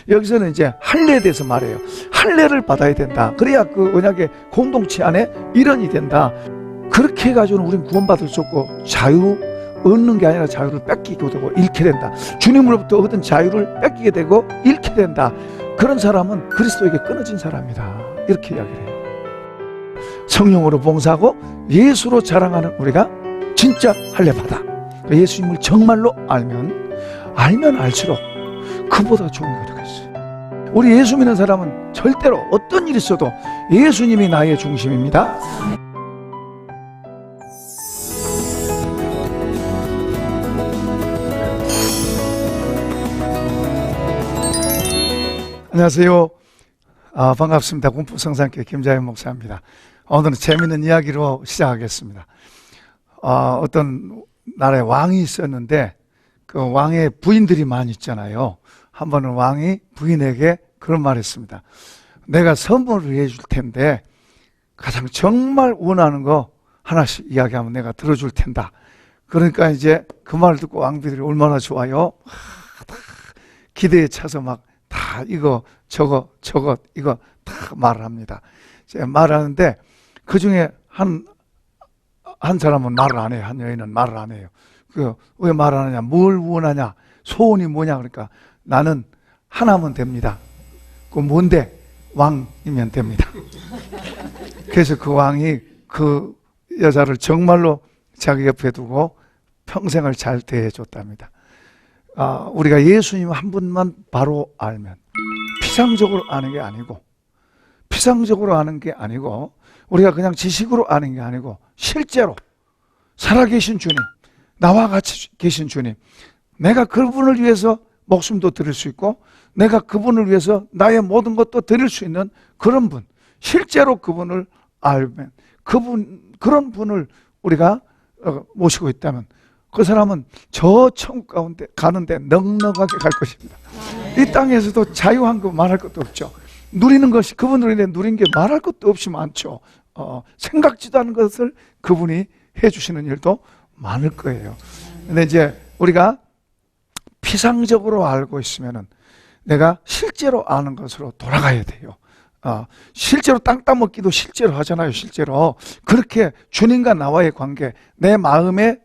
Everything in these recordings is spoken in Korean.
여기서는 이제 할례에 대해서 말해요. 할례를 받아야 된다. 그래야 그 언약의 공동체 안에 일원이 된다. 그렇게 해가지고는 우린 구원받을 수 없고 자유 얻는 게 아니라 자유를 뺏기게 되고 잃게 된다. 주님으로부터 얻은 자유를 뺏기게 되고 잃게 된다. 그런 사람은 그리스도에게 끊어진 사람이다. 이렇게 이야기를 해요. 성령으로 봉사하고 예수로 자랑하는 우리가 진짜 할례받아. 예수님을 정말로 알면 알수록 그보다 좋은 게 어디가 있어요. 우리 예수 믿는 사람은 절대로 어떤 일이 있어도 예수님이 나의 중심입니다. 안녕하세요. 반갑습니다. 군포성산교회 김자현 목사입니다. 오늘은 재미있는 이야기로 시작하겠습니다. 어떤 나라에 왕이 있었는데 그 왕의 부인들이 많이 있잖아요. 한 번은 왕이 부인에게 그런 말을 했습니다. 내가 선물을 해줄 텐데 가장 정말 원하는 거 하나씩 이야기하면 내가 들어줄 텐다. 그러니까 이제 그 말을 듣고 왕비들이 얼마나 좋아요. 기대에 차서 막 다 이거 저거 이거 다 말을 합니다. 말하는데 그 중에 한 사람은 말을 안 해요. 한 여인은 말을 안 해요. 왜 말 안 하냐? 뭘 원하냐? 소원이 뭐냐? 그러니까 나는 하나면 됩니다. 그 뭔데? 왕이면 됩니다. 그래서 그 왕이 그 여자를 정말로 자기 옆에 두고 평생을 잘 대해줬답니다. 우리가 예수님 한 분만 바로 알면 피상적으로 아는 게 아니고 우리가 그냥 지식으로 아는 게 아니고 실제로 살아계신 주님, 나와 같이 계신 주님, 내가 그분을 위해서 목숨도 드릴 수 있고 내가 그분을 위해서 나의 모든 것도 드릴 수 있는 그런 분, 실제로 그분을 알면 그런 분을 우리가 모시고 있다면 그 사람은 저 천국 가운데 가는데 넉넉하게 갈 것입니다. 이 땅에서도 자유한 거 말할 것도 없죠. 누리는 것이 그분을 누린 게 말할 것도 없이 많죠. 생각지도 않은 것을 그분이 해주시는 일도 많을 거예요. 근데 이제 우리가 피상적으로 알고 있으면은 내가 실제로 아는 것으로 돌아가야 돼요. 실제로 땅 따먹기도 실제로 하잖아요. 실제로 그렇게 주님과 나와의 관계, 내 마음에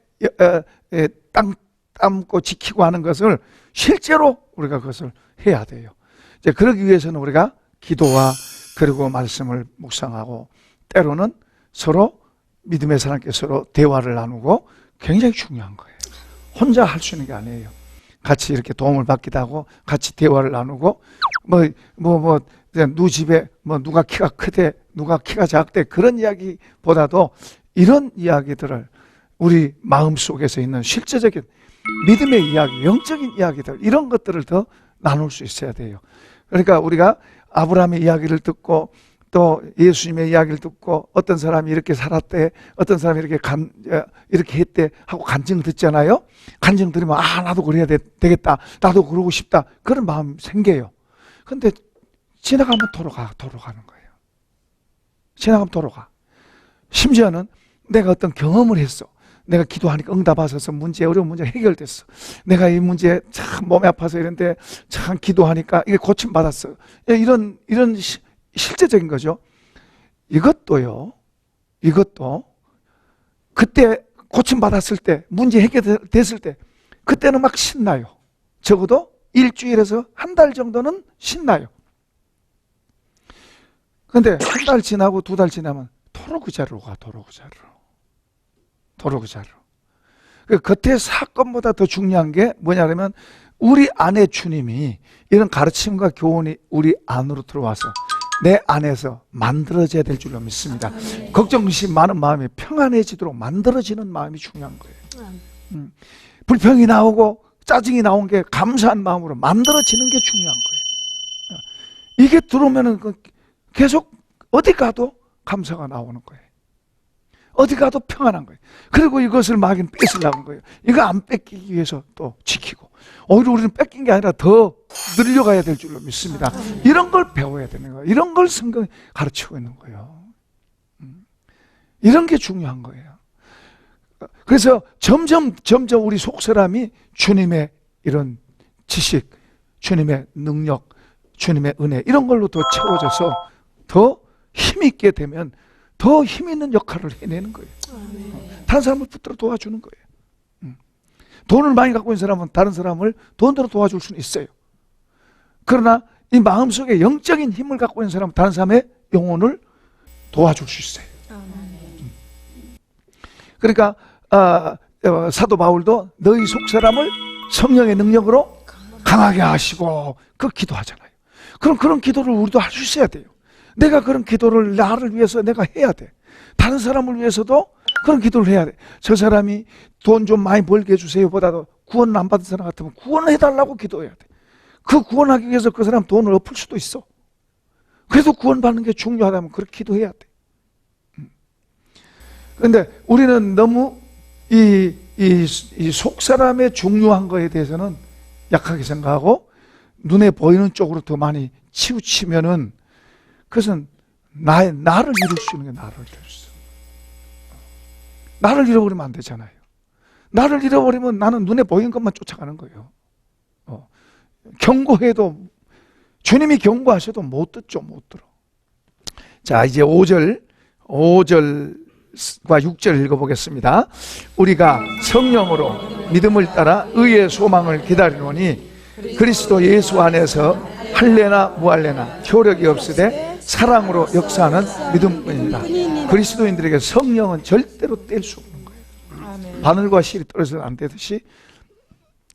땅 따먹고 지키고 하는 것을 실제로 우리가 그것을 해야 돼요. 이제 그러기 위해서는 우리가 기도와 그리고 말씀을 묵상하고 때로는 서로 믿음의 사람께 서로 대화를 나누고 굉장히 중요한 거예요. 혼자 할 수 있는 게 아니에요. 같이 이렇게 도움을 받기도 하고 같이 대화를 나누고 누 집에 누가 키가 크대 누가 키가 작대 그런 이야기보다도 이런 이야기들을 우리 마음속에서 있는 실제적인 믿음의 이야기, 영적인 이야기들 이런 것들을 더 나눌 수 있어야 돼요. 그러니까 우리가 아브라함의 이야기를 듣고 또 예수님의 이야기를 듣고 어떤 사람이 이렇게 살았대, 어떤 사람이 이렇게 했대 하고 간증 듣잖아요. 간증 들으면 나도 그래야 되겠다, 나도 그러고 싶다 그런 마음 생겨요. 근데 지나가면 도로가는 거예요. 지나가면 도로가. 심지어는 내가 어떤 경험을 했어. 내가 기도하니까 응답 받아서 어려운 문제 해결됐어. 내가 이 문제 참 몸이 아파서 이런데 참 기도하니까 이게 고침 받았어. 이런 실제적인 거죠. 이것도 그때 고침 받았을 때 문제 해결됐을 때 그때는 막 신나요. 적어도 일주일에서 한 달 정도는 신나요. 근데 한 달 지나고 두 달 지나면 도로 그 자리로 가. 도로 그 자리로. 그 겉의 사건보다 더 중요한 게 뭐냐면 우리 안에 주님이 이런 가르침과 교훈이 우리 안으로 들어와서 내 안에서 만들어져야 될 줄로 믿습니다. 걱정심 많은 마음이 평안해지도록 만들어지는 마음이 중요한 거예요. 불평이 나오고 짜증이 나온 게 감사한 마음으로 만들어지는 게 중요한 거예요. 이게 들어오면은 계속 어디 가도 감사가 나오는 거예요. 어디 가도 평안한 거예요. 그리고 이것을 마귀는 뺏으려는 거예요. 이거 안 뺏기기 위해서 또 지키고 오히려 우리는 뺏긴 게 아니라 더 늘려가야 될 줄로 믿습니다. 이런 걸 배워야 되는 거예요. 이런 걸 성경이 가르치고 있는 거예요. 이런 게 중요한 거예요. 그래서 점점 우리 속사람이 주님의 이런 지식, 주님의 능력, 주님의 은혜 이런 걸로 더 채워져서 더 힘있게 되면 더 힘있는 역할을 해내는 거예요. 다른 사람을 붙들어 도와주는 거예요. 돈을 많이 갖고 있는 사람은 다른 사람을 돈으로 도와줄 수는 있어요. 그러나 이 마음속에 영적인 힘을 갖고 있는 사람은 다른 사람의 영혼을 도와줄 수 있어요. 그러니까 사도 바울도 너희 속사람을 성령의 능력으로 강하게 하시고 그 기도하잖아요. 그럼 그런 기도를 우리도 할 수 있어야 돼요. 내가 그런 기도를 나를 위해서 내가 해야 돼. 다른 사람을 위해서도 그런 기도를 해야 돼. 저 사람이 돈 좀 많이 벌게 해주세요 보다도 구원 안 받은 사람 같으면 구원해달라고 기도해야 돼. 그 구원하기 위해서 그 사람 돈을 엎을 수도 있어. 그래도 구원받는 게 중요하다면 그렇게 기도해야 돼. 그런데 우리는 너무 이 속사람의 중요한 거에 대해서는 약하게 생각하고 눈에 보이는 쪽으로 더 많이 치우치면은 그것은 나를 이룰 수 있는 게 나를 이룰 수 있어. 나를 잃어버리면 안 되잖아요. 나를 잃어버리면 나는 눈에 보이는 것만 쫓아가는 거예요. 경고해도 주님이 경고하셔도 못 듣죠. 못 들어. 자, 이제 5절과 6절 읽어보겠습니다. 우리가 성령으로 믿음을 따라 의의 소망을 기다리노니 그리스도 예수 안에서 할례나 무할례나 효력이 없으되 사랑으로 역사하는 믿음뿐입니다. 그리스도인들에게 성령은 절대로 뗄 수 없는 거예요. 바늘과 실이 떨어져서 안 되듯이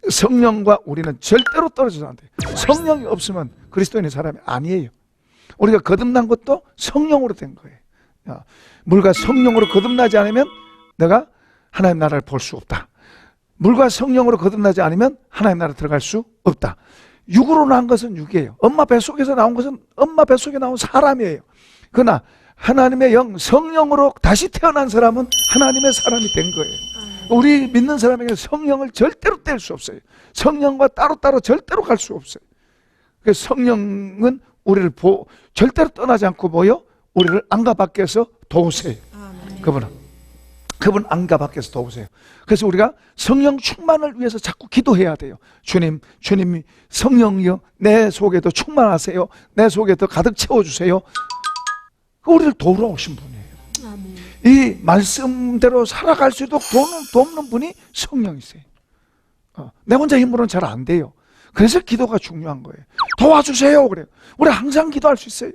성령과 우리는 절대로 떨어져서 안 돼요. 성령이 없으면 그리스도인의 사람이 아니에요. 우리가 거듭난 것도 성령으로 된 거예요. 물과 성령으로 거듭나지 않으면 내가 하나님 나라를 볼 수 없다. 물과 성령으로 거듭나지 않으면 하나님 나라 들어갈 수 없다. 육으로 난 것은 육이에요. 엄마 뱃속에서 나온 것은 엄마 뱃속에 나온 사람이에요. 그러나 하나님의 영, 성령으로 다시 태어난 사람은 하나님의 사람이 된 거예요. 우리 믿는 사람에게 성령을 절대로 뗄 수 없어요. 성령과 따로따로 절대로 갈 수 없어요. 그래서 성령은 우리를 절대로 떠나지 않고 우리를 안과 밖에서 도우세요. 그분 안과 밖에서 도우세요. 그래서 우리가 성령 충만을 위해서 자꾸 기도해야 돼요. 주님이 성령이여 내 속에도 충만하세요. 내 속에 더 가득 채워주세요. 우리를 도우러 오신 분이에요. 이 말씀대로 살아갈 수 있도록 돕는 분이 성령이세요. 내 혼자 힘으로는 잘 안 돼요. 그래서 기도가 중요한 거예요. 도와주세요 그래요. 우리 항상 기도할 수 있어요.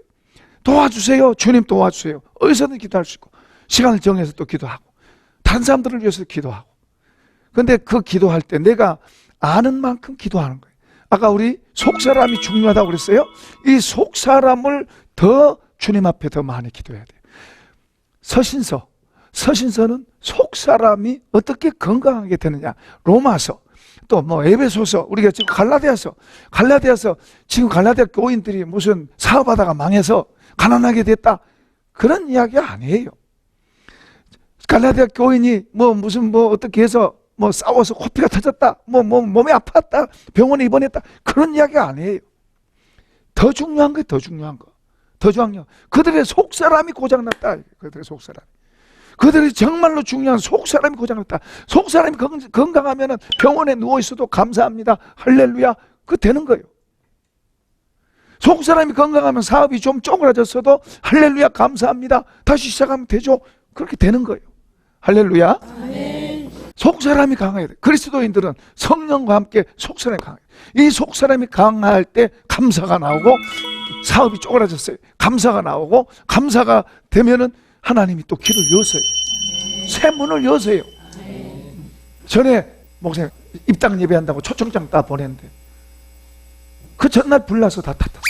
도와주세요. 주님 도와주세요. 어디서든 기도할 수 있고 시간을 정해서 또 기도하고 다른 사람들을 위해서 기도하고. 그런데 그 기도할 때 내가 아는 만큼 기도하는 거예요. 아까 우리 속사람이 중요하다고 그랬어요. 이 속사람을 더 주님 앞에 더 많이 기도해야 돼요. 서신서는 속사람이 어떻게 건강하게 되느냐. 로마서 또 에베소서, 우리가 지금 갈라디아서 지금 갈라디아 교인들이 무슨 사업하다가 망해서 가난하게 됐다 그런 이야기가 아니에요. 갈라디아 교인이 어떻게 해서 싸워서 코피가 터졌다, 몸이 아팠다, 병원에 입원했다 그런 이야기가 아니에요. 더 중요한 거. 그들의 속사람이 고장났다. 그들이 정말로 중요한 속사람이 고장났다. 속사람이 건강하면 병원에 누워있어도 감사합니다. 할렐루야. 그거 되는 거예요. 속사람이 건강하면 사업이 좀 쪼그라졌어도 할렐루야 감사합니다. 다시 시작하면 되죠. 그렇게 되는 거예요. 할렐루야. 아멘. 속사람이 강해야 돼. 그리스도인들은 성령과 함께 속사람이 강해요. 이 속사람이 강할 때 감사가 나오고 사업이 쪼그라졌어요. 감사가 나오고 감사가 되면은 하나님이 또 길을 여세요. 새 문을 여세요. 전에 목사님 입당 예배한다고 초청장 다 보냈는데 그 전날 불나서 다 탔어요.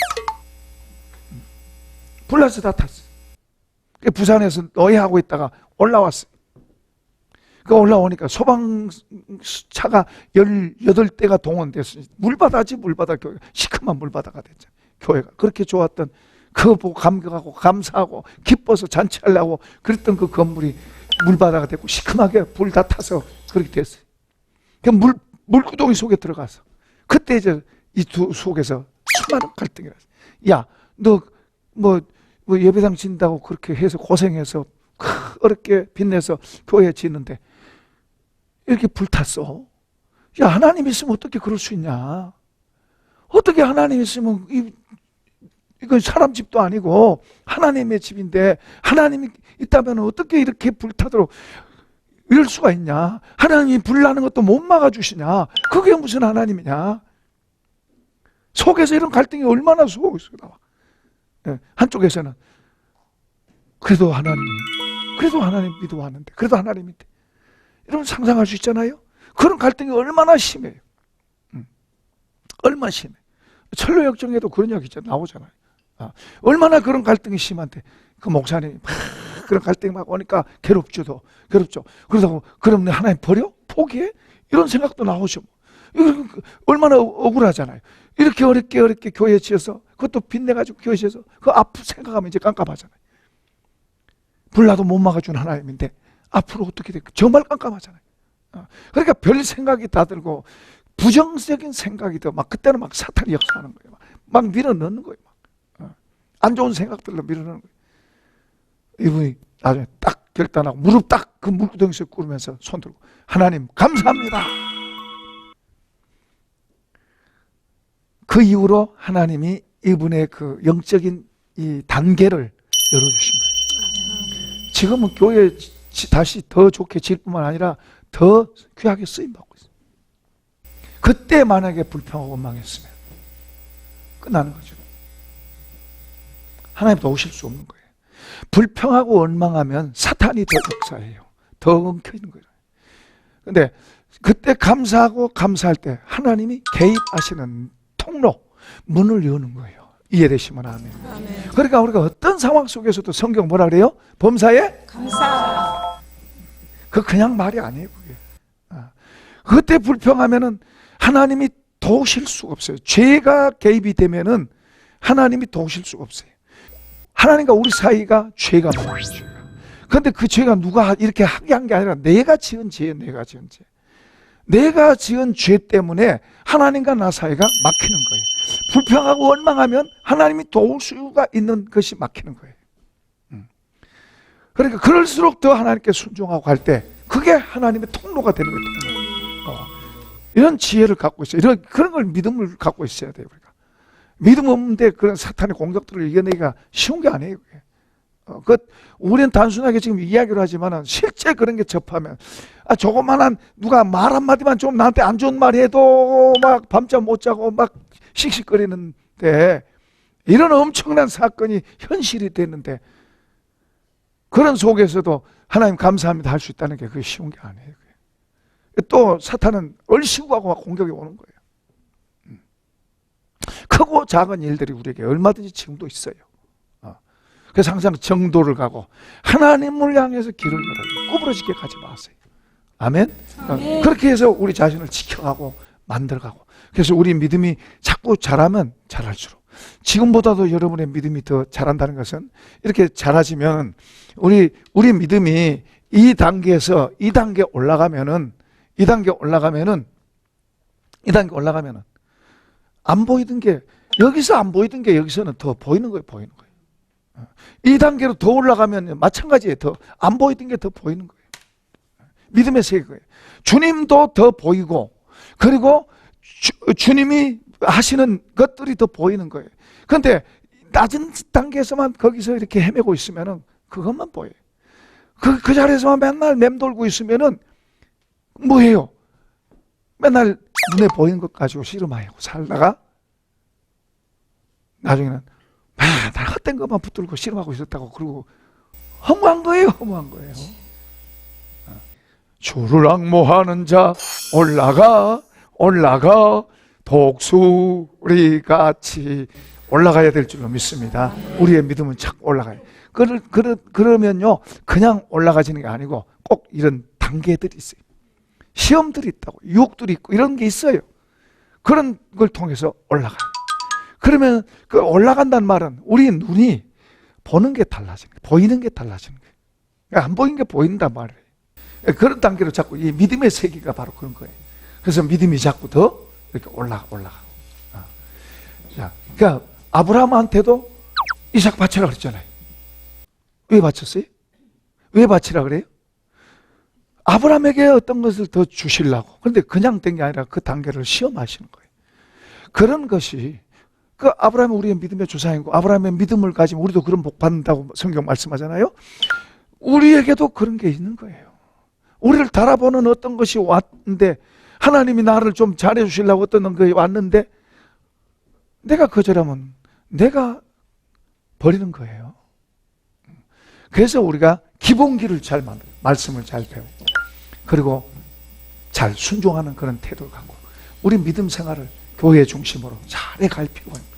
부산에서 노예하고 있다가 올라왔어요. 올라오니까 소방차가 18대가 동원됐어요. 물바다 교회가 시큼한 물바다가 됐잖아요. 교회가 그렇게 좋았던 그거 보고 감격하고 감사하고 기뻐서 잔치하려고 그랬던 그 건물이 물바다가 됐고 시큼하게 불 다 타서 그렇게 됐어요. 물구덩이 속에 들어가서 그때 이제 이 두 속에서 수많은 갈등이 났어요. 야, 너 예배당 진다고 그렇게 해서 고생해서 어렵게 빚내서 교회 짓는데 이렇게 불탔어. 야, 하나님 있으면 어떻게 그럴 수 있냐? 어떻게 하나님 있으면 이건 사람 집도 아니고 하나님의 집인데 하나님이 있다면 어떻게 이렇게 불타도록 이럴 수가 있냐? 하나님이 불나는 것도 못 막아주시냐? 그게 무슨 하나님이냐? 속에서 이런 갈등이 얼마나 속에서 나와. 한쪽에서는 그래도 하나님 믿어왔는데, 그래도 하나님인데, 여러분 상상할 수 있잖아요. 그런 갈등이 얼마나 심해요. 얼마나 심해. 철로역정에도 그런 이야기 나오잖아요. 얼마나 그런 갈등이 심한데 그 목사님이 막 그런 갈등이 막 오니까 괴롭죠. 그러다고 그럼 하나님 버려? 포기해? 이런 생각도 나오죠. 얼마나 억울하잖아요. 이렇게 어렵게 교회에 지어서 그것도 빚내가지고 교회에 지어서 그 앞으로 생각하면 이제 깜깜하잖아요. 불나도 못 막아준 하나님인데 앞으로 어떻게 될까? 정말 깜깜하잖아요. 그러니까 별 생각이 다 들고 부정적인 생각이 더 막 그때는 막 사탄이 역사하는 거예요. 막 밀어넣는 거예요. 안 좋은 생각들로 밀어넣는 거예요. 이분이 나중에 딱 결단하고 무릎 딱 그 물구덩이에서 꿇으면서 손 들고 하나님 감사합니다. 그 이후로 하나님이 이분의 그 영적인 이 단계를 열어주신 거예요. 지금은 교회 다시 더 좋게 질 뿐만 아니라 더 귀하게 쓰임받고 있어요. 그때 만약에 불평하고 원망했으면 끝나는 거죠. 하나님도 오실 수 없는 거예요. 불평하고 원망하면 사탄이 더 역사해요. 더 엉켜있는 거예요. 근데 그때 감사하고 감사할 때 하나님이 개입하시는 통로, 문을 여는 거예요. 이해되시면 아멘. 그러니까 우리가 어떤 상황 속에서도 성경 뭐라 그래요? 범사에 감사. 그 그냥 말이 아니에요. 그게. 그때 불평하면은 하나님이 도우실 수가 없어요. 죄가 개입이 되면은 하나님이 도우실 수가 없어요. 하나님과 우리 사이가 죄가 많아요. 그런데 그 죄가 누가 이렇게 하게 한 게 아니라 내가 지은 죄예요. 내가 지은 죄. 내가 지은 죄 때문에 하나님과 나 사이가 막히는 거예요. 불평하고 원망하면 하나님이 도울 수가 있는 것이 막히는 거예요. 그러니까 그럴수록 더 하나님께 순종하고 할 때 그게 하나님의 통로가 되는 거예요. 이런 지혜를 갖고 있어요. 그런 걸 믿음을 갖고 있어야 돼요. 우리가. 믿음 없는데 그런 사탄의 공격들을 이겨내기가 쉬운 게 아니에요. 우리는 단순하게 지금 이야기를 하지만 실제 그런 게 접하면 조그만한 누가 말 한마디만 좀 나한테 안 좋은 말 해도 막 밤잠 못 자고 막 씩씩거리는데 이런 엄청난 사건이 현실이 됐는데 그런 속에서도 하나님 감사합니다 할 수 있다는 게 그게 쉬운 게 아니에요. 또 사탄은 얼씨구하고 막 공격이 오는 거예요. 크고 작은 일들이 우리에게 얼마든지 지금도 있어요. 그래서 항상 정도를 가고 하나님을 향해서 길을 열어요. 구부러지게 가지 마세요. 아멘? 그렇게 해서 우리 자신을 지켜가고 만들어가고 그래서 우리 믿음이 자꾸 자라면 자랄수록 지금보다도 여러분의 믿음이 더 자란다는 것은 이렇게 자라지면 우리 믿음이 이 단계에서 이 단계 올라가면은 안 보이던 게 여기서 안 보이던 게 여기서는 더 보이는 거예요. 이 단계로 더 올라가면 마찬가지예요. 더 안 보이던 게 더 보이는 거예요. 믿음의 세계예요. 주님도 더 보이고 그리고 주님이 하시는 것들이 더 보이는 거예요. 그런데 낮은 단계에서만 거기서 이렇게 헤매고 있으면은 그것만 보여요. 그 자리에서만 맨날 맴돌고 있으면은 뭐예요? 맨날 눈에 보이는 것 가지고 씨름하고 살다가 나중에는 나 헛된 것만 붙들고 씨름하고 있었다고 그러고 허무한 거예요. 주를 앙모하는 자 올라가 독수리같이 올라가야 될 줄로 믿습니다. 우리의 믿음은 자꾸 올라가요. 그러면요 그냥 올라가지는 게 아니고 꼭 이런 단계들이 있어요. 시험들이 있다고 유혹들이 있고 이런 게 있어요. 그런 걸 통해서 올라가요. 그러면 그 올라간다는 말은 우리 눈이 보는 게 달라지는 거예요. 보이는 게 달라지는 거예요. 그러니까 안 보이는 게 보인단 말이에요. 그런 단계로 자꾸 이 믿음의 세계가 바로 그런 거예요. 그래서 믿음이 자꾸 더 이렇게 올라가고. 자, 그러니까 아브라함한테도 이삭 바치라 그랬잖아요. 왜 바쳤어요? 왜 바치라 그래요? 아브라함에게 어떤 것을 더 주시려고. 그런데 그냥 된 게 아니라 그 단계를 시험하시는 거예요. 그런 것이 그 아브라함은 우리의 믿음의 조상이고 아브라함의 믿음을 가지면 우리도 그런 복 받는다고 성경 말씀하잖아요. 우리에게도 그런 게 있는 거예요. 우리를 달아보는 어떤 것이 왔는데 하나님이 나를 좀 잘해 주시려고 어떤 것이 왔는데 내가 거절하면 내가 버리는 거예요. 그래서 우리가 기본기를 잘 만들어요. 말씀을 잘 배우고 그리고 잘 순종하는 그런 태도를 갖고 우리 믿음 생활을 교회 중심으로 잘 갈 필요가 있습니다.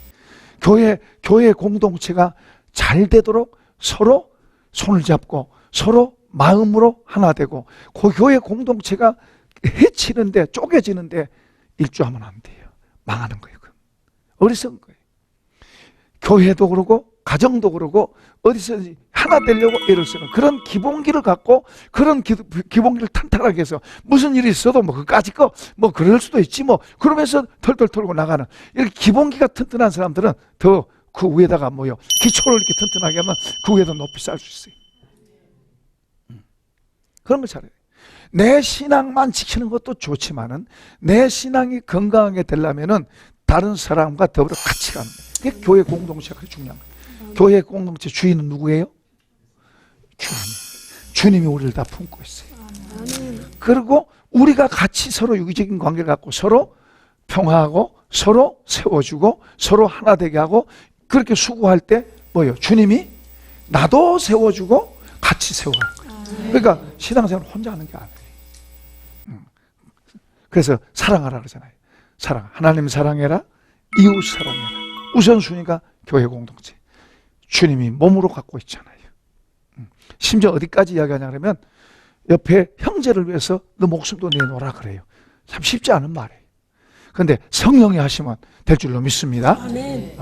교회 공동체가 잘 되도록 서로 손을 잡고 서로 마음으로 하나 되고 그 교회 공동체가 해치는데 쪼개지는데 일조하면 안 돼요. 망하는 거예요. 어리석은 거예요. 교회도 그러고 가정도 그러고 어디서든지 하나 되려고 애를 쓰는 그런 기본기를 갖고 그런 기본기를 탄탄하게 해서 무슨 일이 있어도 뭐 그까짓 거 뭐 그럴 수도 있지 뭐 그러면서 털털 털고 나가는 이렇게 기본기가 튼튼한 사람들은 더 그 위에다가 뭐요 기초를 이렇게 튼튼하게 하면 그 위에다 높이 쌓을 수 있어요. 그런 걸 잘해요. 내 신앙만 지키는 것도 좋지만은 내 신앙이 건강하게 되려면은 다른 사람과 더불어 같이 가는 거예요. 그게 교회 공동체가 그렇게 중요한 거예요. 교회 공동체 주인은 누구예요? 주님이 우리를 다 품고 있어요. 그리고 우리가 같이 서로 유기적인 관계를 갖고 서로 평화하고 서로 세워주고 서로 하나 되게 하고 그렇게 수고할 때 뭐예요? 주님이 나도 세워주고 같이 세워가는 거예요. 그러니까 신앙생활은 혼자 하는 게 아니에요. 그래서 사랑하라 그러잖아요. 사랑, 하나님 사랑해라, 이웃 사랑해라. 우선순위가 교회 공동체. 주님이 몸으로 갖고 있잖아요. 심지어 어디까지 이야기하냐 그러면 옆에 형제를 위해서 너 목숨도 내놓으라 그래요. 참 쉽지 않은 말이에요. 그런데 성령이 하시면 될 줄로 믿습니다. 아멘.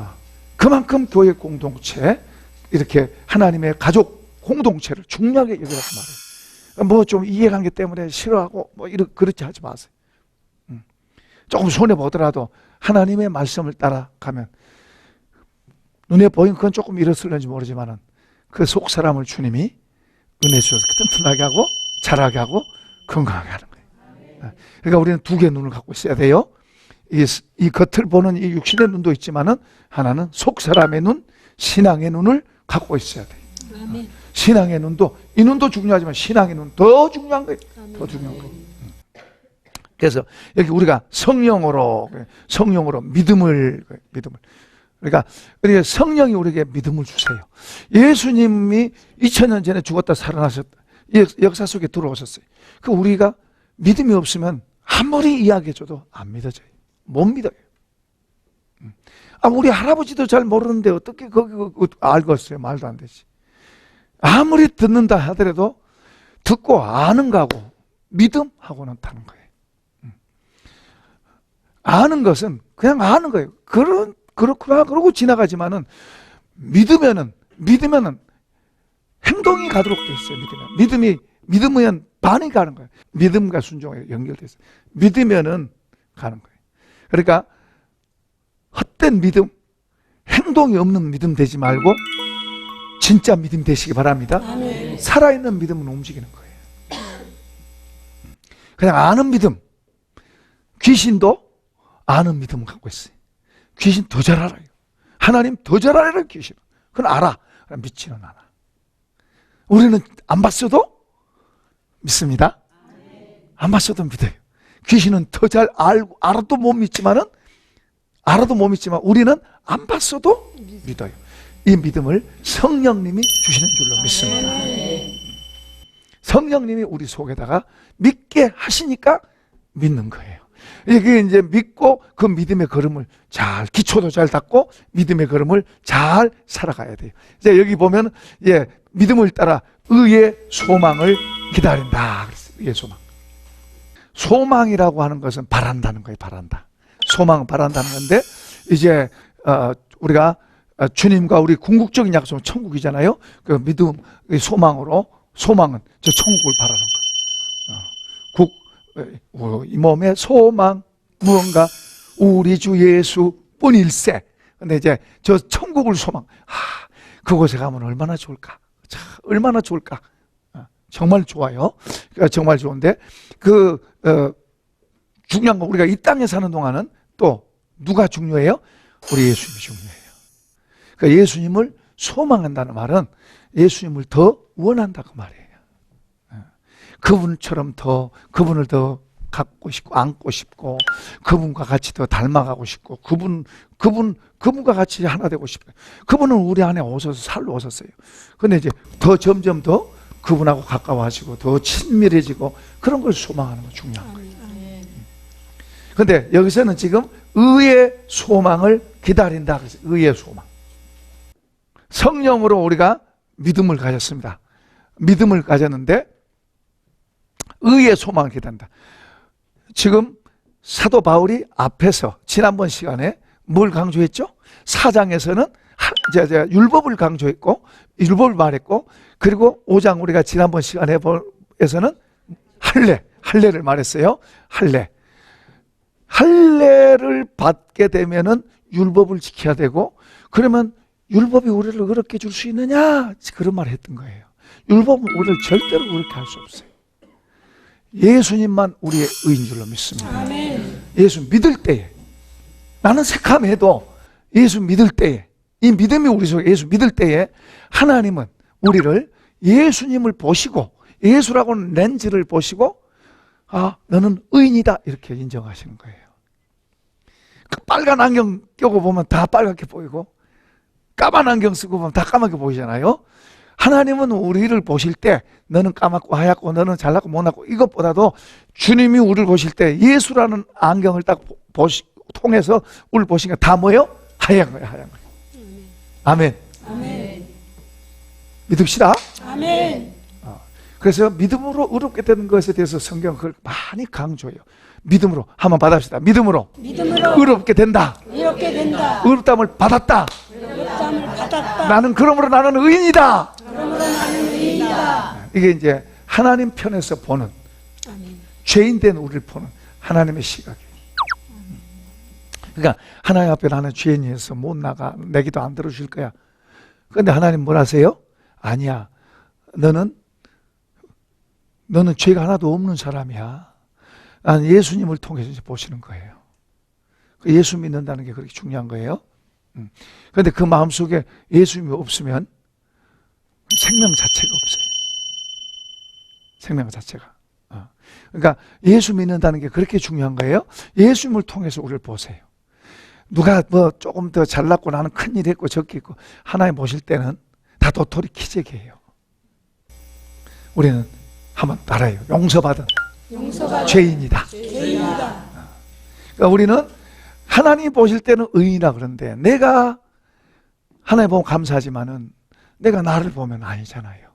그만큼 교회 공동체 이렇게 하나님의 가족 공동체를 중요하게 여기라고 말해요. 뭐 좀 이해관계 때문에 싫어하고 뭐 그렇게 하지 마세요. 조금 손해 보더라도 하나님의 말씀을 따라가면 눈에 보이는 건 조금 일었을는지 모르지만은 그 속 사람을 주님이 은혜 주셔서 튼튼하게 하고 자라게 하고 건강하게 하는 거예요. 그러니까 우리는 두 개의 눈을 갖고 있어야 돼요. 이 겉을 보는 이 육신의 눈도 있지만은 하나는 속 사람의 눈, 신앙의 눈을 갖고 있어야 돼요. 아멘. 신앙의 눈도 이 눈도 중요하지만 신앙의 눈 더 중요한 거예요. 더 중요한 거예요. 그래서 여기 우리가 성령으로 믿음을 그러니까 성령이 우리에게 믿음을 주세요. 예수님이 2000년 전에 죽었다 살아나셨다. 역사 속에 들어오셨어요. 그 우리가 믿음이 없으면 아무리 이야기해줘도 안 믿어져요. 못 믿어요. 우리 할아버지도 잘 모르는데 어떻게 거기 알겠어요? 말도 안 되지. 아무리 듣는다 하더라도 듣고 아는 거하고 믿음하고는 다른 거예요. 아는 것은 그냥 아는 거예요. 그렇구나 그러고 지나가지만은 믿으면은 행동이 가도록 돼 있어요. 믿으면 반이 가는 거예요. 믿음과 순종에 연결돼 있어요. 믿으면은 가는 거예요. 그러니까 헛된 믿음, 행동이 없는 믿음 되지 말고 진짜 믿음 되시기 바랍니다. 아멘. 살아있는 믿음은 움직이는 거예요. 그냥 아는 믿음, 귀신도 아는 믿음을 갖고 있어요. 귀신 더 잘 알아요. 하나님 더 잘 알아요, 귀신. 그건 알아. 믿지는 않아. 우리는 안 봤어도 믿습니다. 안 봤어도 믿어요. 귀신은 더 잘 알고, 알아도 못 믿지만 우리는 안 봤어도 믿어요. 이 믿음을 성령님이 주시는 줄로 믿습니다. 성령님이 우리 속에다가 믿게 하시니까 믿는 거예요. 이게 이제 믿고 그 믿음의 걸음을 기초도 잘 닦고 믿음의 걸음을 잘 살아가야 돼요. 이제 여기 보면, 믿음을 따라 의의 소망을 기다린다. 의의 소망. 소망이라고 하는 것은 바란다는 거예요, 바란다. 소망은 바란다는 건데, 이제, 우리가 주님과 우리 궁극적인 약속은 천국이잖아요. 그 믿음, 소망은 저 천국을 바라는 거. 이 몸의 소망 무언가 우리 주 예수뿐일세. 근데 이제 저 천국을 소망. 그곳에 가면 얼마나 좋을까? 얼마나 좋을까? 정말 좋아요. 정말 좋은데 중요한 건 우리가 이 땅에 사는 동안은 또 누가 중요해요? 우리 예수님이 중요해요. 그러니까 예수님을 소망한다는 말은 예수님을 더 원한다고 말이에요. 그분처럼 그분을 더 갖고 싶고 안고 싶고 그분과 같이 더 닮아가고 싶고 그분과 같이 하나 되고 싶어요. 그분은 우리 안에 오셔서 살러 오셨어요. 근데 이제 더 점점 더 그분하고 가까워지고 더 친밀해지고 그런 걸 소망하는 거 중요한 거예요. 근데 여기서는 지금 의의 소망을 기다린다. 그래서 의의 소망. 성령으로 우리가 믿음을 가졌습니다. 믿음을 가졌는데 의의 소망을 기다린다. 지금 사도 바울이 앞에서 지난번 시간에 뭘 강조했죠? 4장에서는 율법을 강조했고 율법을 말했고 그리고 5장 우리가 지난번 시간에서는 할례를 말했어요. 할례를 받게 되면은 율법을 지켜야 되고 그러면 율법이 우리를 그렇게 줄 수 있느냐? 그런 말을 했던 거예요. 율법은 우리를 절대로 그렇게 할 수 없어요. 예수님만 우리의 의인 줄로 믿습니다. 아멘. 예수 믿을 때에 나는 새카매도 예수 믿을 때에 이 믿음이 우리 속에 예수 믿을 때에 하나님은 우리를 예수님을 보시고 예수라고는 렌즈를 보시고 아 너는 의인이다 이렇게 인정하시는 거예요. 그 빨간 안경 끼고 보면 다 빨갛게 보이고 까만 안경 쓰고 보면 다 까맣게 보이잖아요. 하나님은 우리를 보실 때 너는 까맣고 하얗고 너는 잘났고 못났고 이것보다도 주님이 우리를 보실 때 예수라는 안경을 딱 통해서 우리를 보시니까 다 뭐예요? 하얀 거예요. 아멘. 아멘. 믿읍시다. 아멘. 그래서 믿음으로 의롭게 되는 것에 대해서 성경은 그걸 많이 강조해요. 믿음으로 한번 받아봅시다. 믿음으로 의롭게 된다. 이렇게 된다. 의롭다함을 받았다. 의롭다함을 받았다. 나는 그러므로 나는 의인이다. 그러므로 나는 의인이다. 이게 이제 하나님 편에서 보는 아멘. 죄인된 우리를 보는 하나님의 시각이에요. 그러니까 하나님 앞에 나는 죄인이어서 못 나가 내 기도 안 들어주실 거야. 그런데 하나님 뭘 하세요? 아니야. 너는 죄가 하나도 없는 사람이야. 난 예수님을 통해서 보시는 거예요. 예수 믿는다는 게 그렇게 중요한 거예요. 그런데 그 마음속에 예수님이 없으면 생명 자체가 없어요. 생명 자체가. 그러니까 예수 믿는다는 게 그렇게 중요한 거예요. 예수님을 통해서 우리를 보세요. 누가 뭐 조금 더 잘났고 나는 큰일 했고 적게 했고 하나님 보실 때는 다 도토리 키재기예요. 우리는 한번 따라해요. 용서받은 죄인이다. 그러니까 우리는 하나님 보실 때는 의인이라 그러는데 내가 하나님 보면 감사하지만은 내가 나를 보면 아니잖아요.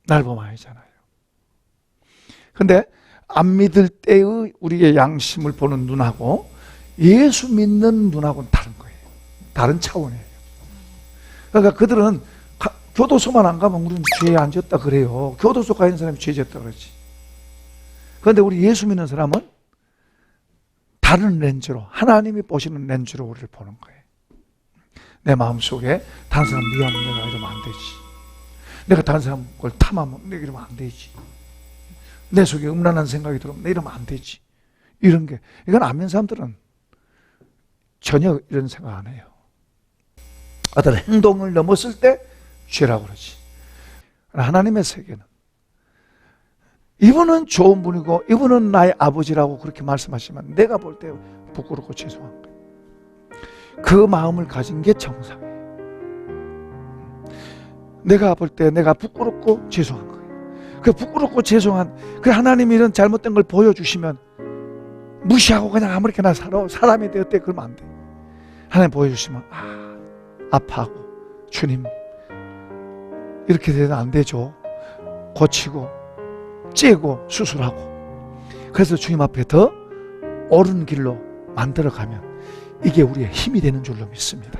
나를 보면 아니잖아요. 근데 안 믿을 때의 우리의 양심을 보는 눈하고 예수 믿는 눈하고는 다른 거예요. 다른 차원이에요. 그러니까 그들은 교도소만 안 가면 우리는 죄에 안 졌다 그래요. 교도소 가 있는 사람이 죄 졌다 그러지. 그런데 우리 예수 믿는 사람은 다른 렌즈로 하나님이 보시는 렌즈로 우리를 보는 거예요. 내 마음속에 다른 사람 미워하면 내가 이러면 안 되지. 내가 다른 사람 걸 탐하면 내가 이러면 안 되지. 내 속에 음란한 생각이 들어오면 내가 이러면 안 되지. 이런 게 이건 안 믿는 사람들은 전혀 이런 생각 안 해요. 어떤 행동을 넘었을 때 죄라고 그러지. 하나님의 세계는 이분은 좋은 분이고 이분은 나의 아버지라고 그렇게 말씀하시면 내가 볼 때 부끄럽고 죄송한 거예요. 그 마음을 가진 게 정상이에요. 내가 볼 때 내가 부끄럽고 죄송한 거예요. 그 부끄럽고 죄송한 그 하나님이 이런 잘못된 걸 보여주시면 무시하고 그냥 아무렇게나 살아. 사람이 되었대 그러면 안 돼. 하나님 보여주시면 아파하고 주님 이렇게 되면 안 되죠. 고치고 째고 수술하고 그래서 주님 앞에 더 옳은 길로 만들어가면 이게 우리의 힘이 되는 줄로 믿습니다.